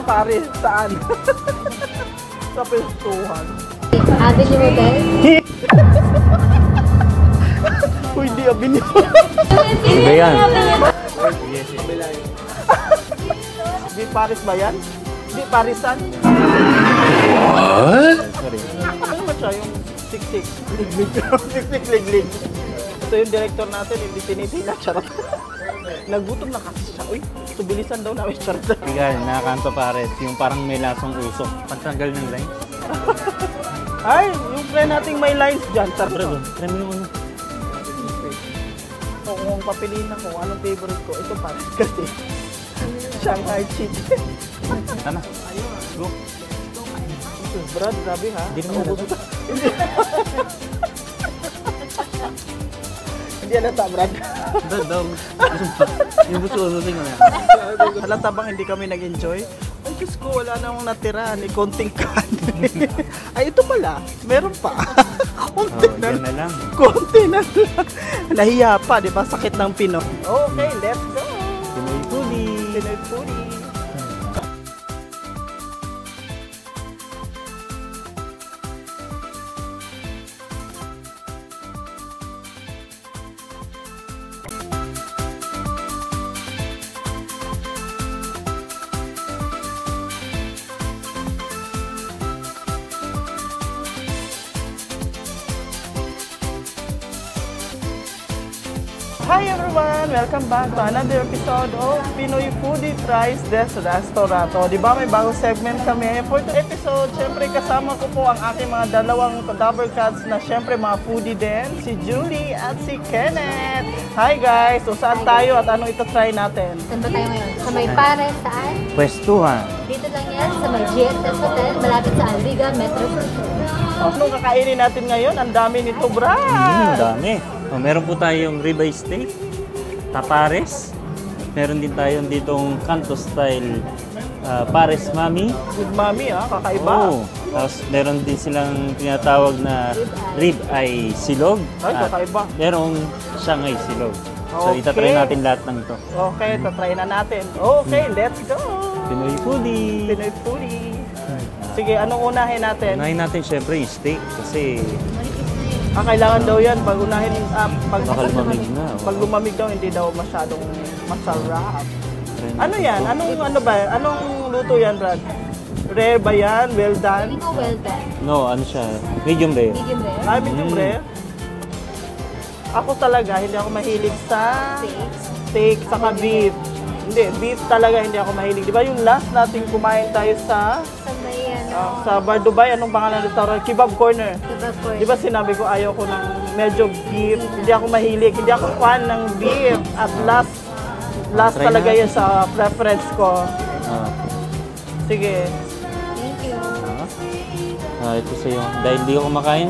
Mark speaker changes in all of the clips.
Speaker 1: Paris, saan? Sa pwestuhan.
Speaker 2: Avenue Hotel?
Speaker 1: Uy, hindi Avenue.
Speaker 3: Iba yan.
Speaker 1: Di Paris ba yan? Di Parisan?
Speaker 3: What?
Speaker 1: Ano naman siya? Yung siksik, liglig. Siksik, liglig. Ito yung director natin, hindi tinitina. Charot. Nagutom na kasi siya. Uy, subilisan daw namin. Charot.
Speaker 3: Ikaw, nakakanto pares. Yung parang may lasong usok. Pantanggal ng line.
Speaker 1: Ay, yung friend nating may lines dyan. Charot.
Speaker 3: Try mo yung ano.
Speaker 1: Kung papiliin ako, anong favorite ko? Ito pa. Kasi Shanghai chicken.
Speaker 3: Tama. Go.
Speaker 1: Brad, grabe ha?
Speaker 3: Hindi naman
Speaker 1: Naubos ka. Hindi halata, Brad.
Speaker 3: Daw. Yung buso-unusin ko na.
Speaker 1: Halata bang hindi kami nag-enjoy? Ay, Diyos ko, wala na akong natira. Ni konting kanin. Ay, ito pala. Meron pa. Konti na
Speaker 3: Yan na lang.
Speaker 1: Konti na lang. Nahiya pa, di ba? Sakit ng Pinoy. Okay, let's go.
Speaker 3: Pinoy foodie.
Speaker 1: Pinoy foodie. Hi everyone! Welcome back to another episode of Pinoy Foodie Tries This Restaurant. O, di ba may bagong segment kami? For today's episode, syempre kasama ko po ang aking mga dalawang cadaver cats na syempre mga foodie din, si Julie at si Kenneth. Hi guys! So saan tayo at anong ito-try natin?
Speaker 2: Saan ba tayo ngayon? Sa may Pares, saan?
Speaker 3: Pwestuhan.
Speaker 2: Dito lang yan, sa may GSS Hotel, malapit sa Alriga, Metro Station.
Speaker 1: Anong kakainin natin ngayon? Ang dami nito, Brad!
Speaker 3: Ang dami. Meron po tayong ribeye steak, tapares. Meron din tayong ditong kanto style pares mami.
Speaker 1: With mommy kakaiba.
Speaker 3: Oh, tapos meron din silang tinatawag na ribeye silog.
Speaker 1: Ay,
Speaker 3: At
Speaker 1: kakaiba.
Speaker 3: merong Shanghai silog. So
Speaker 1: Okay.
Speaker 3: itatry natin lahat ng ito.
Speaker 1: Okay, try na natin. Okay, let's go!
Speaker 3: Pinoy foodie.
Speaker 1: Pinoy foodie. Sige, anong unahin natin?
Speaker 3: Unahin natin syempre yung steak kasi
Speaker 1: Kailangan daw yan pag unahin, pag
Speaker 3: baka lumamig na.
Speaker 1: Pag lumamig daw, hindi daw masyadong masarap.
Speaker 3: Try
Speaker 1: Ano yan?
Speaker 3: natin
Speaker 1: Ano ba? Anong luto yan, Brad? Rare ba yan? Well done?
Speaker 2: Hindi ko well done.
Speaker 3: ito. No, ano siya? Medium rare.
Speaker 2: Medium rare.
Speaker 1: Medium rare? Ako talaga, hindi ako mahilig sa
Speaker 2: Steak.
Speaker 1: steak, saka beef. Hindi, beef talaga hindi ako mahilig. Di ba yung last natin kumain tayo sa
Speaker 2: Sa may ano,
Speaker 1: sa Bar Dubai, anong pangalan ng restaurant? Kebab Corner.
Speaker 2: kebab course.
Speaker 1: Di ba sinabi ko ayaw ko ng medyo beef, hindi ako mahilig, hindi ako fan ng beef. At last
Speaker 3: Try
Speaker 1: talaga
Speaker 3: natin.
Speaker 1: yan sa preference ko.
Speaker 3: Ah,
Speaker 1: Sige,
Speaker 2: Thank you.
Speaker 3: ito sa'yo. Dahil di ako kumakain,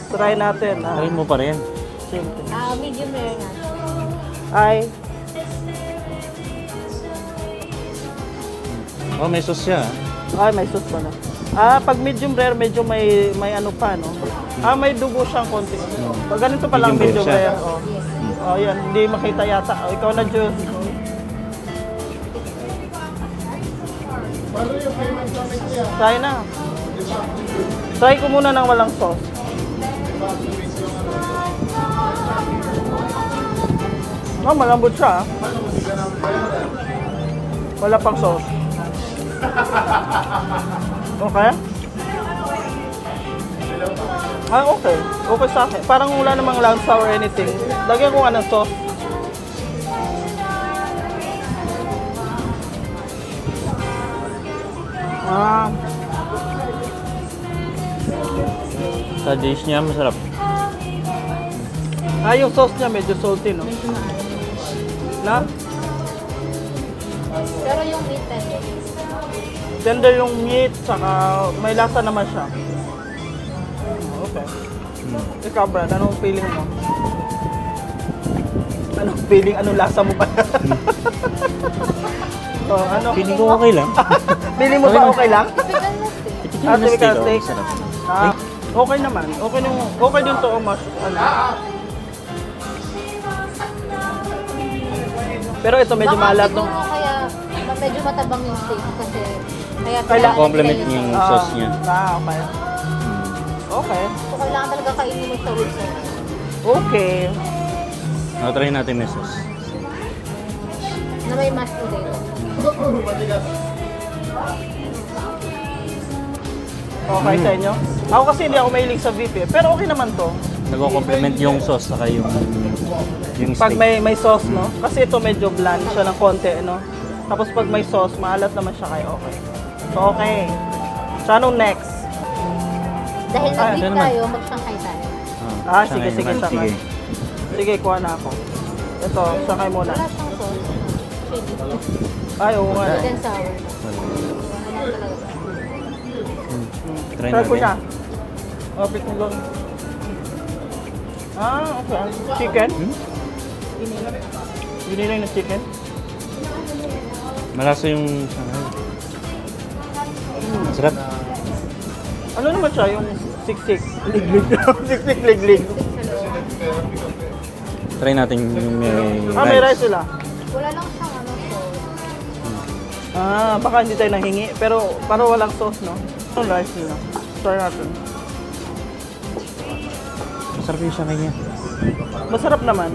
Speaker 1: try natin.
Speaker 3: try mo pa rin.
Speaker 1: Simple.
Speaker 2: Medium rare nga.
Speaker 1: Ay,
Speaker 3: Oh, may sauce siya.
Speaker 1: may sauce pa na. Pag medium rare, medyo may ano pa, no? May dugo siyang konti. Pag ganito pa lang
Speaker 3: Medium
Speaker 1: medium
Speaker 3: rare siya.
Speaker 1: rare. Oh, yan, hindi makita yata. Ikaw na, Jules. Try na. Try ko muna ng walang sauce. Malambot siya. Wala pang sauce. Okay? Okay. Okay sa akin. Parang wala namang lansa or anything. Lagyan ko nga ng sauce.
Speaker 3: Sa dish niya, masarap.
Speaker 1: Yung sauce niya medyo salty, no?
Speaker 2: Medyo maalat.
Speaker 1: Na?
Speaker 2: Pero yung meat tender.
Speaker 1: Tender yung meat, saka may lasa naman siya. Okay. Ikaw, Brad, anong feeling mo? Anong feeling? Anong lasa mo pa? Ano?
Speaker 3: Feeling ko okay lang.
Speaker 1: Feeling mo ba okay lang?
Speaker 2: Typical na steak.
Speaker 3: Typical na
Speaker 1: typical
Speaker 3: steak.
Speaker 1: steak.
Speaker 3: Masarap.
Speaker 1: Okay naman. Okay din to, mas ano. Pero ito medyo
Speaker 2: Baka
Speaker 1: malat, no?
Speaker 2: siguro kaya medyo matabang yung steak kasi kaya
Speaker 1: Kailangan
Speaker 3: complement
Speaker 2: nila
Speaker 3: niya yung
Speaker 1: Ah,
Speaker 3: sauce niya.
Speaker 1: okay. Okay.
Speaker 2: So, kailangan talaga kainin mo siya with sauce.
Speaker 1: Okay.
Speaker 3: Try natin may sauce.
Speaker 2: Na may mashed potato.
Speaker 1: Okay sa inyo? Ako kasi hindi ako mahilig sa beef eh. Pero okay naman to.
Speaker 3: Nagko-complement yung sauce saka yung
Speaker 1: Pag
Speaker 3: steak.
Speaker 1: may sauce, no? Kasi ito medyo bland siya ng konti, no? Tapos pag may sauce, maalat naman siya kaya okay. So, okay. So, anong next?
Speaker 2: Dahil
Speaker 1: Ah,
Speaker 2: nag-beef
Speaker 3: ano naman?
Speaker 2: tayo, mag-shanghai tayo.
Speaker 1: Sige, sige, sakay. Sige, kuha na ako. Ito, sakay muna.
Speaker 2: Wala siyang sauce. Chili.
Speaker 1: Ay, oo nga.
Speaker 2: Sweet and sour. Wala talaga.
Speaker 3: Try
Speaker 1: Try ko
Speaker 3: natin.
Speaker 1: na. Kapit mo lang. Okay. Chicken? Giniling na chicken?
Speaker 3: Malasa yung Shanghai. Masarap.
Speaker 1: Ano naman siya? Yung siksik. Liglig. Siksik, liglig.
Speaker 3: Try natin yung
Speaker 1: May rice sila.
Speaker 2: Wala lang siyang sauce.
Speaker 1: Baka hindi tayo nahingi. Pero parang walang sauce, no? Yung rice nila. Try natin.
Speaker 3: Masarap yung Shanghai niya.
Speaker 1: Masarap naman.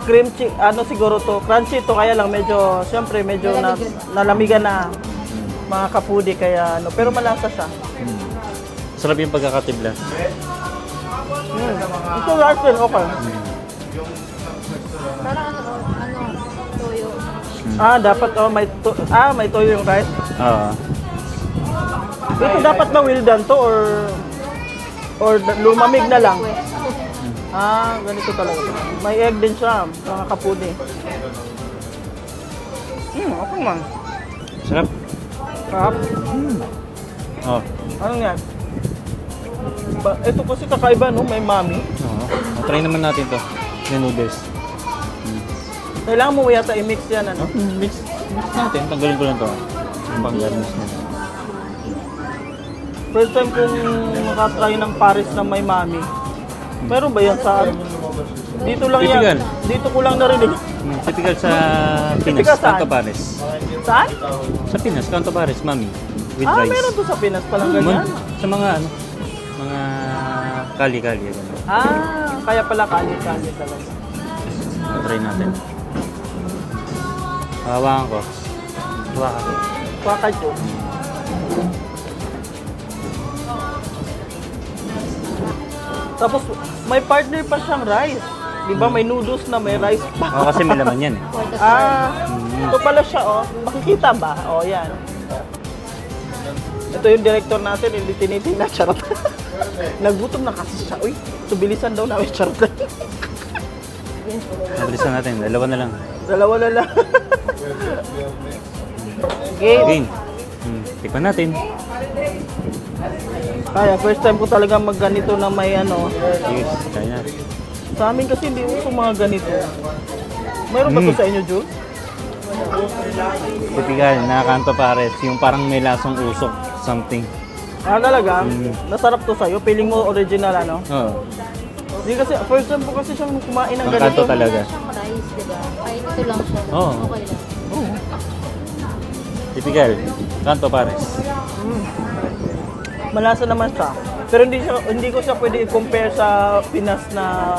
Speaker 1: Cream cheese, siguro to. Crunchy to, kaya lang medyo, siyempre medyo nalamigan na mga kapudi, kaya pero malasa siya.
Speaker 3: Masarap yung pagkakatibla.
Speaker 1: Ito rice din, okay.
Speaker 2: Parang toyo.
Speaker 1: Dapat, may toyo yung rice.
Speaker 3: Oo.
Speaker 1: Ito dapat ba well done to, or lumamig na lang? Ganito talaga. May egg din siya, mga kapudi. Okay man.
Speaker 3: Sarap.
Speaker 1: Sarap.
Speaker 3: Oo.
Speaker 1: Anong yan? Ito kasi kakaiba, no? May mami.
Speaker 3: Oo. Try naman natin to. Yung noodles.
Speaker 1: Kailangan mo yata i-mix yan, ano?
Speaker 3: Mix natin. Tanggalin ko lang to. Yung pang-garnish na.
Speaker 1: First time kong makatry ng Paris na may mami. Meron ba yan sa dito lang
Speaker 3: Typical.
Speaker 1: yan. Dito ko lang narinig.
Speaker 3: Typical sa Pinas.
Speaker 1: Typical saan?
Speaker 3: Canto Pares.
Speaker 1: Saan?
Speaker 3: Sa Pinas, Canto Pares, mami. With rice.
Speaker 1: Meron to sa Pinas palang ganyan.
Speaker 3: Sa mga mga kali-kali. Ganun.
Speaker 1: Kaya pala kali-kali talaga.
Speaker 3: Try natin. Hawakan ko. Hawakan ko.
Speaker 1: Wakay to. Tapos may partner pa siyang rice. Di ba may noodles na may rice pa?
Speaker 3: Oo, kasi may laman yan eh.
Speaker 1: Ito pala siya, oh. Makikita ba? Oh, yan. Ito yung director natin, hindi tinitingnan, charot. Nagutom na kasi siya. Uy, tubilisan daw namin, charot.
Speaker 3: Mabilisan natin. Dalawa na lang.
Speaker 1: Dalawa na lang. Okay.
Speaker 3: Okay. Tikman natin.
Speaker 1: Kaya, first time ko talaga magganito na may ano.
Speaker 3: Cheers. Kaya na.
Speaker 1: Sa amin kasi hindi uso mga ganito. Mayroon ba ito sa inyo, Jules?
Speaker 3: Typical na Canto Pares. Yung parang may lasang usok. Something.
Speaker 1: Talaga? Nasarap to sa'yo? Feeling mo original, ano?
Speaker 3: Oo.
Speaker 1: Hindi kasi, first time ko kasi siyang kumain ng
Speaker 3: Ang
Speaker 1: ganito.
Speaker 3: Canto talaga.
Speaker 2: Wala siyang rice, di ba? Kahit ito lang siya.
Speaker 3: Oo.
Speaker 2: Okay lang.
Speaker 3: Typical. Canto Pares.
Speaker 1: Malasa naman siya. Pero hindi ko siya pwede i-compare sa Pinas na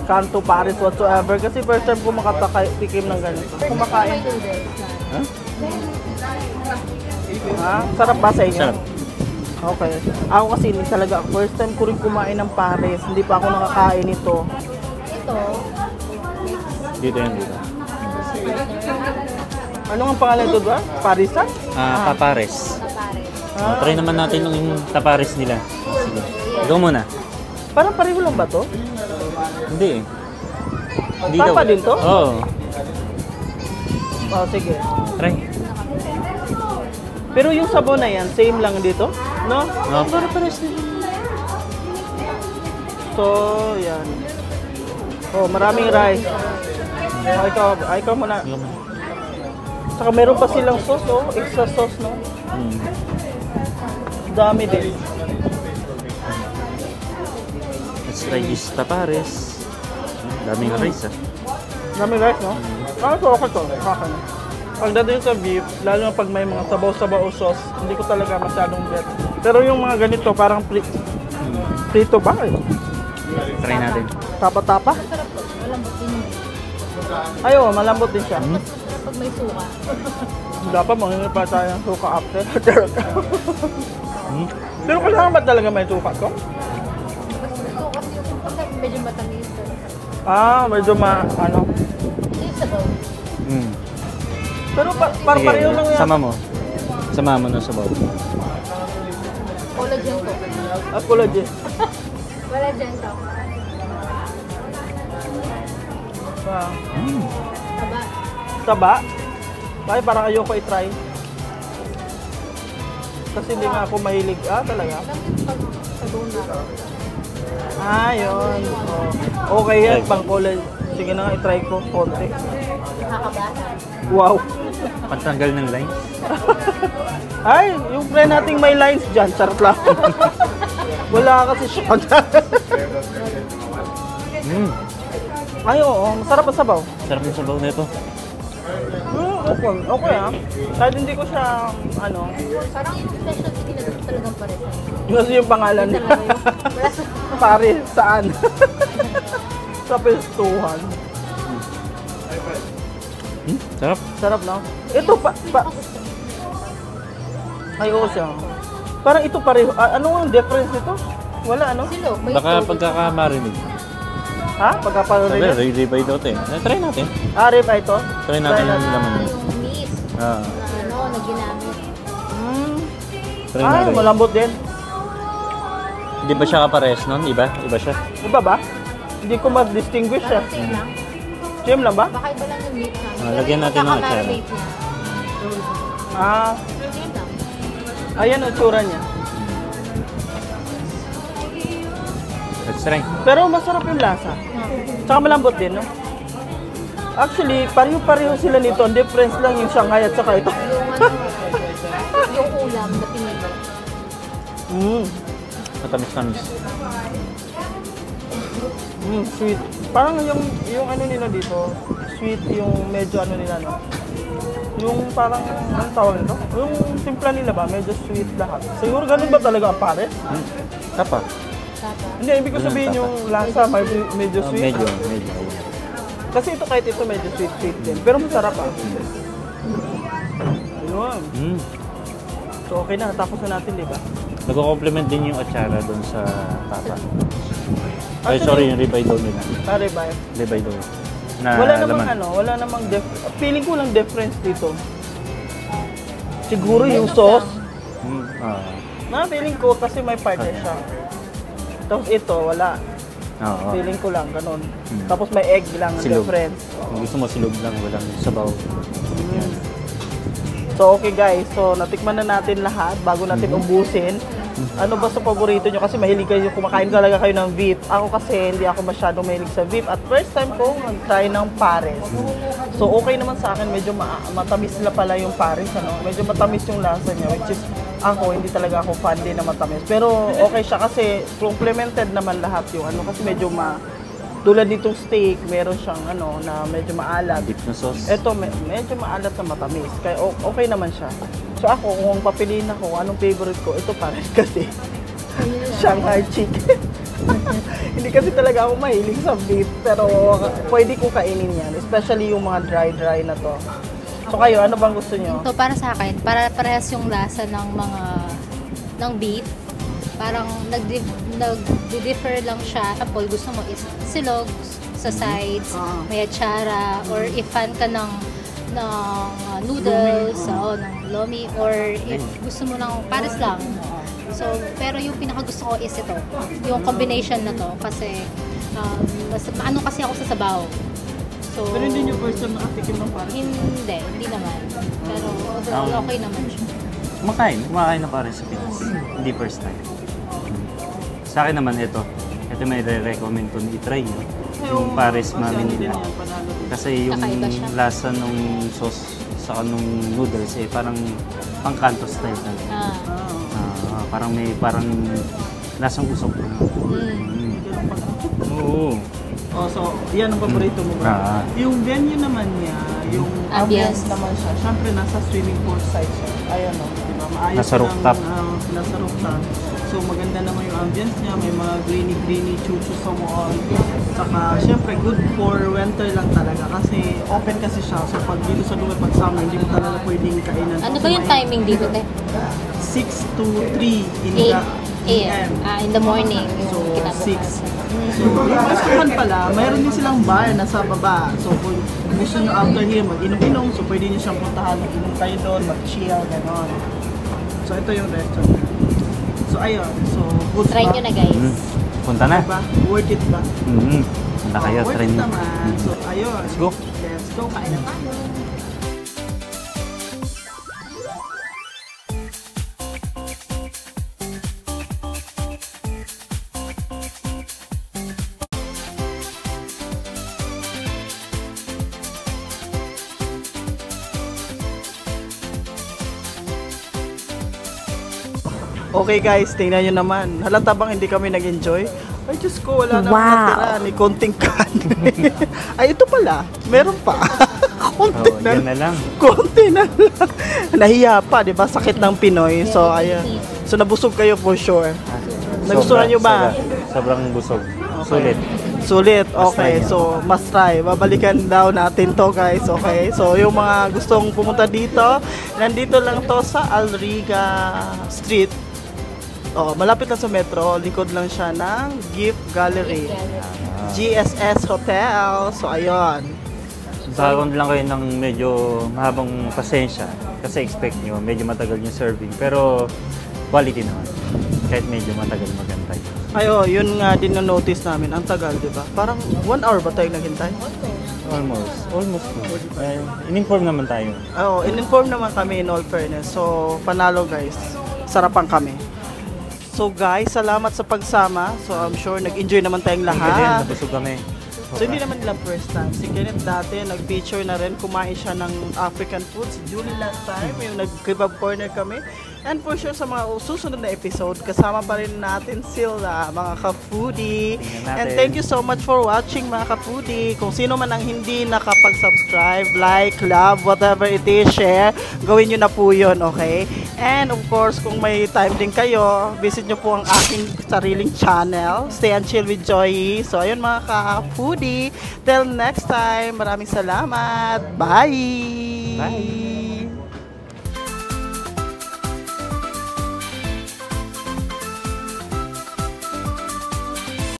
Speaker 1: Canto Paris whatsoever kasi first time ko makatikim ng ganito. Kumakain.
Speaker 2: May noodles na.
Speaker 1: Sarap ba sa inyo?
Speaker 3: Sarap.
Speaker 1: Okay. Ako kasi hindi talaga. First time ko rin kumain ng Paris. Hindi pa ako nakakain ito.
Speaker 2: Ito,
Speaker 3: Dito yan, dito.
Speaker 1: Ano ang pangalan ito ba? Parisan?
Speaker 3: Tapares.
Speaker 2: sa pare.
Speaker 3: Try naman natin yung tapares nila. Sige. Ikaw muna.
Speaker 1: Parang pareho lang ba to?
Speaker 3: Hindi eh. Hindi
Speaker 1: Tapa din to?
Speaker 3: Oo.
Speaker 1: Sige.
Speaker 3: Try.
Speaker 1: Pero yung sabaw na yan, same lang dito? No?
Speaker 3: No, pares nila.
Speaker 1: So, yan. Oh, maraming rice. Ikaw muna.
Speaker 3: Ikaw muna.
Speaker 1: Saka meron pa silang sauce, oh. Extra sauce, no? Dami din.
Speaker 3: Let's try this tapares. Daming rice ah.
Speaker 1: Dami rice, no? So okay to. Okay. Pagdating sa beef, lalo na pag may mga sabaw-sabaw o sauce, hindi ko talaga masyadong bet. Pero yung mga ganito, parang prito ba?
Speaker 3: Try natin.
Speaker 1: Tapa-tapa?
Speaker 2: Masarap to. Malambot din yun.
Speaker 1: Ay, oo, malambot din siya.
Speaker 2: Pag may suka.
Speaker 1: Dapat mangingi pa tayo ng suka after. Pero kailangan ba talaga may suka to?
Speaker 2: Gusto kasi yung pagka medyo matamis.
Speaker 1: Ah, medyo ano.
Speaker 2: Ito yung sabaw.
Speaker 1: Pero pareho lang yan.
Speaker 3: Sama mo na sabaw.
Speaker 2: Collagen to.
Speaker 1: Apology.
Speaker 2: Collagen to. Taba.
Speaker 1: Taba? Ay, parang ayoko i-try. Kasi hindi nga ako mahilig. Ah, talaga?
Speaker 2: Alam mo yung pag sabaw na.
Speaker 1: Ah, yun. Oh. Okay yan, pang college. Sige na nga, i-try ko. Konti.
Speaker 2: Nakakabata.
Speaker 1: Wow.
Speaker 3: Pantanggal ng lines.
Speaker 1: Ay, yung friend nating may lines dyan. Charot lang. Wala kasi siya dyan. Ay, oo. Masarap ang sabaw.
Speaker 3: Sarap yung sabaw nito.
Speaker 1: Okay. Okay, ah. Kahit hindi ko siya, ano.
Speaker 2: Parang yung specialty nila dito talagang pares.
Speaker 1: Kasi yung pangalan niya.
Speaker 2: Talaga yung wala sa...
Speaker 1: Pare, saan? Sa pestuhan.
Speaker 3: Sarap.
Speaker 1: Sarap na. Ito Ay, oo siya. Parang ito pareho. Ano ang difference nito? Wala, ano?
Speaker 2: Silog. May
Speaker 3: Baka
Speaker 2: silog.
Speaker 3: pagkakamarinig.
Speaker 1: Ha? Pagkaparoon
Speaker 3: Sabi, ribeye daw ito eh. Try natin.
Speaker 1: Rib ay ito?
Speaker 3: Try natin yung laman niya.
Speaker 2: Yung meat
Speaker 3: Ah,
Speaker 2: na ginamit.
Speaker 3: try
Speaker 1: Ay,
Speaker 3: natin.
Speaker 1: malambot din.
Speaker 3: Hindi ba siya kapares nun? Iba? Iba siya?
Speaker 1: Iba ba? Hindi ko ma-distinguish siya.
Speaker 2: Parang same lang.
Speaker 1: Same lang ba?
Speaker 2: Baka iba lang yung meat namin.
Speaker 3: Ah, lagyan natin ng
Speaker 2: Nakaka-marinate niya. Same lang.
Speaker 1: Ayan ang tsura niya.
Speaker 3: Let's try.
Speaker 1: Pero masarap yung lasa. Tsaka malambot din, no? Actually, pareho-pareho sila nito. Ang difference lang yung Shanghai at saka ito.
Speaker 2: Yung ulam na pinili.
Speaker 3: Matamis-tamis.
Speaker 1: Sweet. Parang yung ano nila dito, sweet yung medyo ano nila, no? Yung parang, anong tawag nito? Yung timpla nila ba, medyo sweet lahat. Siguro ganun ba talaga ang pare?
Speaker 3: Tapa.
Speaker 2: Tapa.
Speaker 1: Hindi, ibig ko sabihin yung lasa, medyo sweet.
Speaker 3: Medyo.
Speaker 1: Kasi ito kahit ito medyo sweet din. Pero masarap ah. Ayun. So okay na, tapos na natin, di ba?
Speaker 3: Nag-complement din yung atsara doon sa tapa. Ay,
Speaker 1: Actually,
Speaker 3: sorry, yung ribeye daw nila.
Speaker 1: Pare ba?
Speaker 3: Ribeye daw. Na
Speaker 1: Wala namang
Speaker 3: laman.
Speaker 1: wala namang feeling ko lang difference dito. Siguro yung sauce. Feeling ko kasi may partner siya. Tapos ito, wala.
Speaker 3: Oo.
Speaker 1: Feeling ko lang, ganun. Tapos may egg lang ang
Speaker 3: Silog.
Speaker 1: difference.
Speaker 3: Kung gusto mo silog lang, walang sabaw.
Speaker 1: So okay guys, so natikman na natin lahat bago natin ubusin. Ano ba sa paborito nyo? Kasi mahilig kayo, kumakain talaga kayo ng beef. Ako kasi hindi ako masyadong mahilig sa beef. At first time ko mag-try ng pares. So okay naman sa akin, medyo matamis na pala yung pares. Ano? Medyo matamis yung lasa niya, which is ako, hindi talaga ako fan din na matamis. Pero okay siya kasi complemented naman lahat yung ano. Kasi medyo tulad nitong steak, meron siyang ano, na medyo maalat.
Speaker 3: Dip na sauce.
Speaker 1: Ito, medyo maalat na matamis. Kaya okay naman siya. So ako, kung papiliin ako, anong favorite ko, ito pa rin kasi Shanghai chicken. Hindi kasi talaga ako mahilig sa beef, pero pwede ko kainin yan. Especially yung mga dry na to. So kayo, ano bang gusto nyo?
Speaker 2: So para sa akin, para parehas yung lasa ng beef. Parang nag-differ lang siya. Apple, gusto mo is silog sa sides, may atsara, or if fan ka ng noodles, ng lomi, or if gusto mo ng pares lang. So, pero yung pinakagusto ko is ito, yung combination na to, kasi ano kasi ako sa sabaw. So,
Speaker 1: Pero hindi nyo first time nakatikim ng pares?
Speaker 2: hindi naman. Pero overall, okay naman siya.
Speaker 3: Kumakain na pares sa Pinas. Hindi first time. Sa akin naman ito may re-recommend ko na i-try nyo. Yung pares mami nila. Kasi yung
Speaker 2: Kakaiba siya.
Speaker 3: lasa nung sauce sa nung noodles parang pang kanto style na. Parang lasang usok. Oo.
Speaker 1: Oh, so, yan ang paborito mo ba? Yung venue naman niya, yung ambience naman siya. Siyempre, nasa swimming pool side siya. Ayan o, di ba? Maayos
Speaker 3: nasa rooftop.
Speaker 1: Nasa rooftop. So, maganda naman yung ambience niya. May mga greeny chuchu sa wall. Saka, siyempre, good for winter lang talaga. Kasi, open kasi siya. So, pag dito sa lugar, pag summer, hindi mo talaga pwedeng kainan.
Speaker 2: Ano ba yung timing dito, te?
Speaker 1: 6 to 3 in the AM.
Speaker 2: In the morning.
Speaker 1: So, 6. So, yung restaurant pala, mayroon din silang bar nasa baba. So, kung gusto nyo after here mag-inom-inom, so pwede nyo siyang puntahan, mag-inom kayo doon, mag-chill, gano'n. So, ito yung restaurant. So, ayun. So, good
Speaker 2: Try nyo na, guys.
Speaker 3: Punta na.
Speaker 1: Diba? Worth it ba?
Speaker 3: Punta kayo,
Speaker 1: worth
Speaker 3: try
Speaker 1: it
Speaker 3: nyo.
Speaker 1: naman. So, ayun.
Speaker 3: Let's go.
Speaker 1: Let's go. Kain na tayo. Okay guys, tingnan nyo naman. Halata bang hindi kami nag-enjoy? Ay Diyos ko, wala na natira ni konting kanin. Ay ito pala, meron pa. Konti na,
Speaker 3: yan na lang.
Speaker 1: konti na lang. Nahiya pa, di ba? Sakit ng Pinoy. So ayan. So nabusog kayo for sure. Nagustuhan nyo ba?
Speaker 3: Sobrang busog.
Speaker 1: Okay.
Speaker 3: Sulit.
Speaker 1: Sulit,
Speaker 3: Must try
Speaker 1: okay.
Speaker 3: niya.
Speaker 1: So, must try. Babalikan daw natin to guys, okay? So, yung mga gustong pumunta dito, nandito lang to sa Alriga Street. Oh, malapit lang sa metro, likod lang siya ng Gift Gallery. GSS Hotel. So, ayun.
Speaker 3: Kakaroon lang kayo ng medyo mahabang pasensya kasi expect nyo, medyo matagal yung serving. Pero quality naman. Kahit medyo matagal magantay.
Speaker 1: Ayo, yun nga din na notice namin. Ang tagal, di ba? Parang 1 hour ba tayo naghintay?
Speaker 3: Almost po. In-inform naman tayo.
Speaker 1: Oo, in-inform naman kami in all fairness. So, panalo guys. Sarapan kami. So guys, salamat sa pagsama. So I'm sure nag-enjoy naman tayong
Speaker 3: Kasi
Speaker 1: lahat.
Speaker 3: nabusog kami.
Speaker 1: So hindi naman nila first time. Si Kenneth dati nag-feature na rin. Kumain siya ng African food. Si Julie last time, yung nag-kebab corner kami. And for sure sa mga susunod na episode, kasama pa rin natin sila, mga ka-foodie. And thank you so much for watching mga ka-foodie. Kung sino man ang hindi nakapag-subscribe, like, love, whatever it is, share, gawin nyo na po yun, okay? And of course, kung may time din kayo, visit nyo po ang aking sariling channel, Stay and Chill with Joy. So ayun mga ka-foodie, till next time, maraming salamat. Bye!
Speaker 3: Bye!